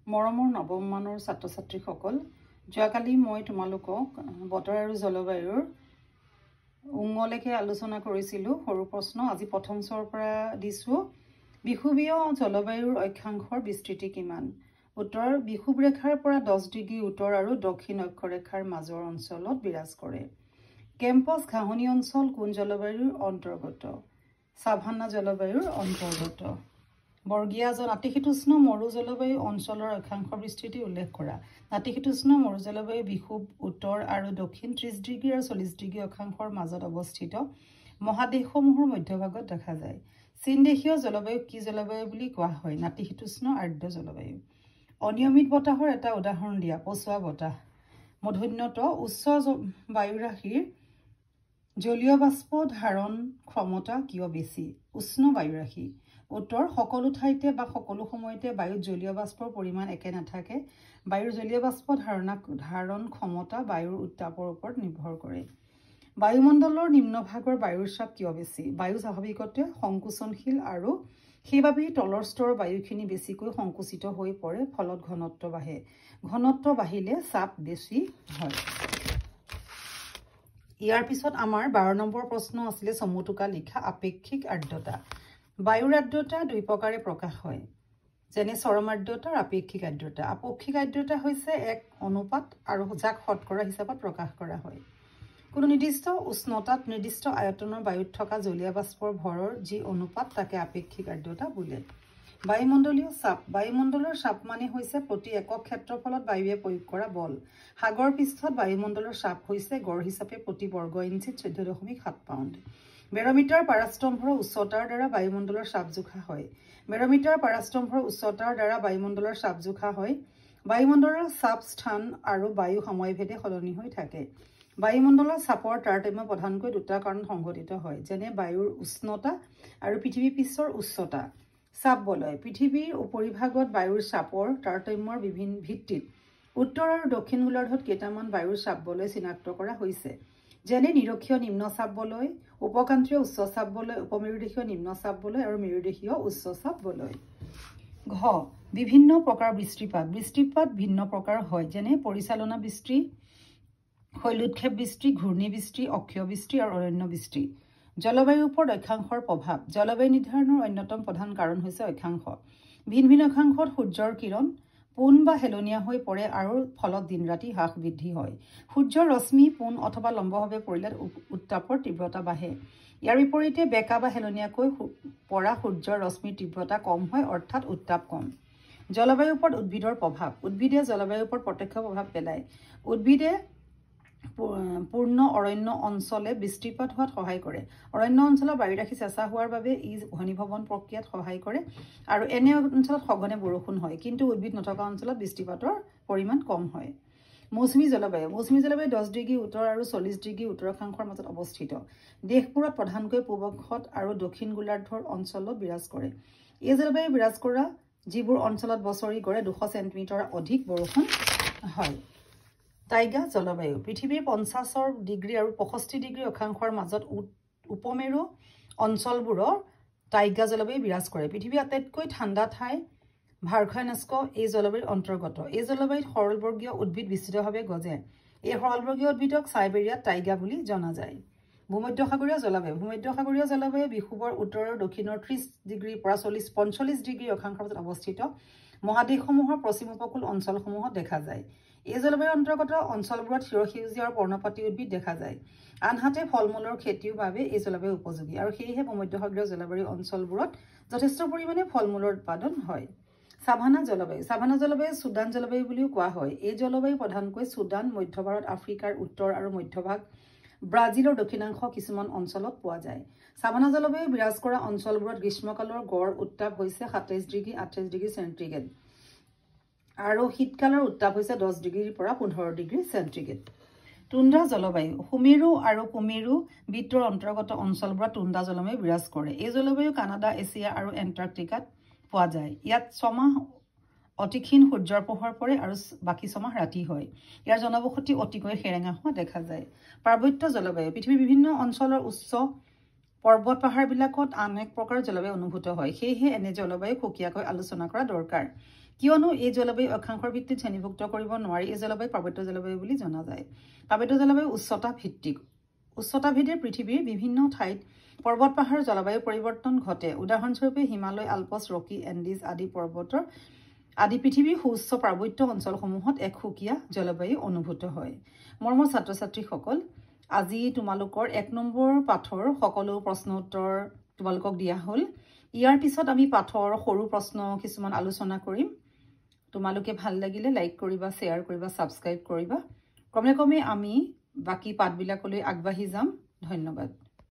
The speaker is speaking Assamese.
মৰমৰ নৱম মানৰ ছাত্ৰ ছাত্ৰীসকল যোৱাকালি মই তোমালোকক বতৰ আৰু জলবায়ুৰ উংগলেকে আলোচনা কৰিছিলোঁ সৰু প্ৰশ্ন আজি প্ৰথম চৰ পৰা দিছো বিষুৱীয় জলবায়ুৰ অক্ষাংশৰ বিস্তৃতি কিমান উত্তৰ বিষুৱ ৰেখাৰ পৰা 10 ডিগ্ৰী উত্তৰ আৰু দক্ষিণ অক্ষৰেখাৰ মাজৰ অঞ্চলত বিৰাজ কৰে কেম্পাছ ঘাঁহনি অঞ্চল কোন জলবায়ুৰ অন্তৰ্গত সাভানা জলবায়ুৰ অন্তৰ্গত বৰ্গীয়া নাতিশীতোষ্ণ মৰু জলবায়ু অঞ্চলৰ অক্ষাংশৰ বিস্তৃতি উল্লেখ কৰা নাতিশীতোষ্ণ মৰু জলবায়ু বিষুৱ উত্তৰ আৰু দক্ষিণ 30 ডিগ্ৰী আৰু 40 ডিগ্ৰী অক্ষাংশৰ মাজত অৱস্থিত মহাদেশসমূহৰ মধ্যভাগত দেখা যায় চীনদেশীয় জলবায়ু কি জলবায়ু বুলি কোৱা হয় নাতিশীতোষ্ণ আৰ্দ্ৰ জলবায়ু অনিয়মিত বতাহৰ এটা উদাহৰণ দিয়া পছোৱা বতাহ মধ্যনত উচ্চ বায়ুৰাশিৰ জলীয় বাষ্প ধাৰণ ক্ষমতা কিয় বেছি উষ্ণ বায়ুৰাশি উত্তৰ সকলো ঠাইতে বা সকলো সময়তে বায়ুত জলীয় বাষ্পৰ পৰিমাণ একে নাথাকে বায়ুৰ জলীয় বাষ্প ধাৰণ ক্ষমতা বায়ুৰ উত্তাপৰ ওপৰত নিৰ্ভৰ কৰে বায়ুমণ্ডলৰ নিম্নভাগৰ বায়ুৰ চাপ কিয় বেছি বায়ু স্বাভাৱিকতে সংকোচনশীল আৰু সেইবাবে তলৰ স্তৰৰ বায়ুখিনি বেছিকৈ সংকুচিত হৈ পৰে ফলত ঘনত্ব বাঢ়িলে চাপ বেছি হয় ইয়াৰ পিছত আমাৰ 12 নম্বৰ প্ৰশ্ন আছিল সমুটুকা লিখা আপেক্ষিক আৰ্দ্ৰতা বায়ুৰ আৰ্দ্ৰতা দুই প্ৰকাৰে প্ৰকাশ হয় যেনে চৰম আৰ্দ্ৰতা আৰু আপেক্ষিক আৰ্দ্ৰতা আপেক্ষিক আৰ্দ্ৰতা হৈছে এক অনুপাত আৰু যাক শতকৰা হিচাপত প্ৰকাশ কৰা হয় কোনো নিৰ্দিষ্ট উষ্ণতাত নিৰ্দিষ্ট আয়তনৰ বায়ুত থকা জলীয় বাষ্পৰ ভৰৰ যি অনুপাত তাকে আপেক্ষিক আৰ্দ্ৰতা বোলে বায়ুমণ্ডলীয় চাপ বায়ুমণ্ডলৰ চাপ মানে হৈছে প্ৰতি একক ক্ষেত্ৰফলত বায়ুৱে প্ৰয়োগ কৰা বল সাগৰ পৃষ্ঠত বায়ুমণ্ডলৰ চাপ হৈছে গড় হিচাপে প্ৰতি বৰ্গ ইঞ্চিত 14.7 পাউণ্ড বেৰমিটাৰ পাৰাস্তম্ভৰ উচ্চতাৰ দ্বাৰা বায়ুমণ্ডলৰ চাপ জোখা হয় বেৰমিটাৰ পাৰাস্তম্ভৰ উচ্চতাৰ দ্বাৰা বায়ুমণ্ডলৰ চাপ জোখা হয় বায়ুমণ্ডলৰ চাপ স্থান আৰু বায়ু সময়ভেদে সলনি হৈ থাকে বায়ুমণ্ডলৰ চাপৰ তাৰতম্য প্ৰধানকৈ দুটা কাৰণ সংঘটিত হয় যেনে বায়ুৰ উষ্ণতা আৰু পৃথিৱী পৃষ্ঠৰ উচ্চতা চাপ বলয় পৃথিৱীৰ উপৰিভাগত বায়ুৰ চাপৰ তাৰতম্যৰ বিভিন্ন ভিত্তিত উত্তৰ আৰু দক্ষিণ গোলাৰ্ধত কেইটামান বায়ুৰ চাপ বলয় চিনাক্ত কৰা হৈছে যেনে নিৰক্ষীয় নিম্ন চাপ বলয় উপক্ৰান্তীয় উচ্চ চাপ বলয় উপমেৰুদেশীয় নিম্ন চাপ বলয় আৰু মেৰুদেশীয় উচ্চ চাপ বলয় ঘ বিভিন্ন প্ৰকাৰ বৃষ্টিপাত ভিন্ন প্ৰকাৰ হয় যেনে পৰিচালনা বৃষ্টি শৈলোৎক্ষেপ বৃষ্টি ঘূৰ্ণী বৃষ্টি অক্ষীয় বৃষ্টি আৰু অৰণ্য বৃষ্টি জলবায়ুৰ ওপৰত অক্ষাংশৰ প্ৰভাৱ জলবায়ু নিৰ্ধাৰণৰ অন্যতম প্ৰধান কাৰণ হৈছে অক্ষাংশ ভিন ভিন অক্ষাংশত সূৰ্যৰ কিৰণ পোন বা হেলনীয়া হৈ পৰে আৰু ফলত দিন ৰাতি হ্ৰাস বৃদ্ধি হয় সূৰ্যৰ ৰশ্মি পোন অথবা লম্বভাৱে পৰিলে উত্তাপৰ তীব্ৰতা বাঢ়ে ইয়াৰ বিপৰীতে বেকা বা হেলনীয়াকৈ পৰা সূৰ্যৰ ৰশ্মিৰ তীব্ৰতা কম হয় অৰ্থাৎ উত্তাপ কম জলবায়ুৰ ওপৰত উদ্ভিদৰ প্ৰভাৱ উদ্ভিদে জলবায়ুৰ ওপৰত প্ৰত্যক্ষ প্ৰভাৱ পেলায় উদ্ভিদে পূৰ্ণ অৰণ্য অঞ্চলে বৃষ্টিপাত হোৱাত সহায় কৰে অৰণ্য অঞ্চলৰ বায়ুৰাশি চেঁচা হোৱাৰ বাবে ই ঘনীভৱন প্ৰক্ৰিয়াত সহায় কৰে আৰু এনে অঞ্চলত সঘনে বৰষুণ হয় কিন্তু উদ্ভিদ নথকা অঞ্চলত বৃষ্টিপাতৰ পৰিমাণ কম হয় মৌচুমী জলবায়ু 10 ডিগ্ৰী উত্তৰ আৰু 40 ডিগ্ৰী উত্তৰ অক্ষাংশৰ মাজত অৱস্থিত দেশবোৰত প্ৰধানকৈ পূব অক্ষত আৰু দক্ষিণ গোলাৰ্ধৰ অঞ্চলত বিৰাজ কৰে এই জলবায়ু বিৰাজ কৰা যিবোৰ অঞ্চলত বছৰি গড়ে 200 সেণ্টিমিটাৰ অধিক বৰষুণ হয় টাইগা জলবায়ু পৃথিৱীৰ 50 ডিগ্ৰী আৰু 65 ডিগ্ৰী অক্ষাংশৰ মাজত উপমেৰু অঞ্চলবোৰৰ টাইগা জলবায়ু বিৰাজ কৰে পৃথিৱীৰ আটাইতকৈ ঠাণ্ডা ঠাই ভাৰখানস্ক এই জলবায়ুৰ অন্তৰ্গত এই জলবায়ুত সৰলবৰ্গীয় উদ্ভিদ বিস্তৃতভাৱে গজে এই সৰলবৰ্গীয় উদ্ভিদক চাইবেৰিয়াত টাইগা বুলি জনা যায় ভূমধ্যসাগৰীয় জলবায়ু বিষুৱৰ উত্তৰ আৰু দক্ষিণৰ 30 ডিগ্ৰীৰ পৰা 45 ডিগ্ৰী অক্ষাংশৰ মাজত অৱস্থিত মহাদেশসমূহৰ পশ্চিম উপকূল অঞ্চলসমূহত দেখা যায় এই জলবায়ুৰ অন্তৰ্গত অঞ্চলবোৰত সেউজীয়া আৰু পৰ্ণপাতী উদ্ভিদ দেখা যায় আনহাতে ফলমূলৰ খেতিৰ বাবে এই জলবায়ু উপযোগী আৰু সেয়েহে ভূমধ্যসাগৰীয় জলবায়ু অঞ্চলবোৰত যথেষ্ট পৰিমাণে ফলমূলৰ উৎপাদন হয় সাভানা জলবায়ু সুদান জলবায়ু বুলিও কোৱা হয় এই জলবায়ু প্ৰধানকৈ সুদান মধ্য ভাৰত আফ্ৰিকাৰ উত্তৰ আৰু মধ্যভাগ ব্ৰাজিলৰ দক্ষিণাংশ কিছুমান অঞ্চলত পোৱা যায় সাভানা জলবায়ু বিৰাজ কৰা অঞ্চলবোৰত গ্ৰীষ্মকালৰ গড় উত্তাপ হৈছে 27 ডিগ্ৰী 28 ডিগ্ৰী চেণ্টিগ্ৰেড আৰু শীতকালৰ উত্তাপ হৈছে 10 ডিগ্ৰীৰ পৰা 15 ডিগ্ৰী চেণ্টিগ্ৰেড টুন্দ্ৰা জলবায়ু সুমেৰু আৰু কুমেৰু বিত্তৰ অন্তৰ্গত অঞ্চলবোৰত টুন্দ্ৰা জলবায়ু বিৰাজ কৰে এই জলবায়ু কানাডা এছিয়া আৰু এণ্টাৰ্কটিকাত পোৱা যায় ইয়াত ছমাহ অতিক্ষীণ সূৰ্যৰ পোহৰ পৰে আৰু বাকি ছমাহ ৰাতি হয় ইয়াৰ জনবসতি অতিকৈ সেৰেঙা হোৱা দেখা যায় পাৰ্বত্য জলবায়ু পৃথিৱীৰ বিভিন্ন অঞ্চলৰ উচ্চ পৰ্বত পাহাৰবিলাকত আন এক প্ৰকাৰৰ জলবায়ু অনুভূত হয় সেয়েহে এনে জলবায়ু সুকীয়াকৈ আলোচনা কৰা দৰকাৰ কিয়নো এই জলবায়ু অক্ষাংশৰ ভিত্তিত শ্ৰেণীভুক্ত কৰিব নোৱাৰি। এই জলবায়ু পাৰ্বত্য জলবায়ু বুলি জনা যায়। পাৰ্বত্য জলবায়ু উচ্চতা ভিত্তিক। উচ্চতা ভেদে পৃথিৱীৰ বিভিন্ন ঠাইত পৰ্বত পাহাৰ জলবায়ু পৰিৱৰ্তন ঘটে। উদাহৰণস্বৰূপে হিমালয়, আলপছ, ৰকি, এণ্ডিজ আদি পৰ্বতৰ আদি পৃথিৱীৰ সুউচ্চ পাৰ্বত্য অঞ্চলসমূহত এক সুকীয়া জলবায়ু অনুভূত হয়। মৰমৰ ছাত্ৰ ছাত্ৰীসকল, আজি তোমালোকৰ 1 নম্বৰ পাঠৰ সকলো প্ৰশ্ন উত্তৰ তোমালোকক দিয়া হ'ল। ইয়াৰ পিছত আমি পাঠৰ সৰু প্ৰশ্ন কিছুমান আলোচনা কৰিম। তোমালোকে ভাল লাগিলে লাইক কৰিবা, শ্বেয়াৰ কৰিবা, ছাবস্ক্ৰাইব কৰিবা। ক্ৰমে ক্ৰমে আমি বাকী পাঠবিলাকলৈ আগবাঢ়ি যাম। ধন্যবাদ।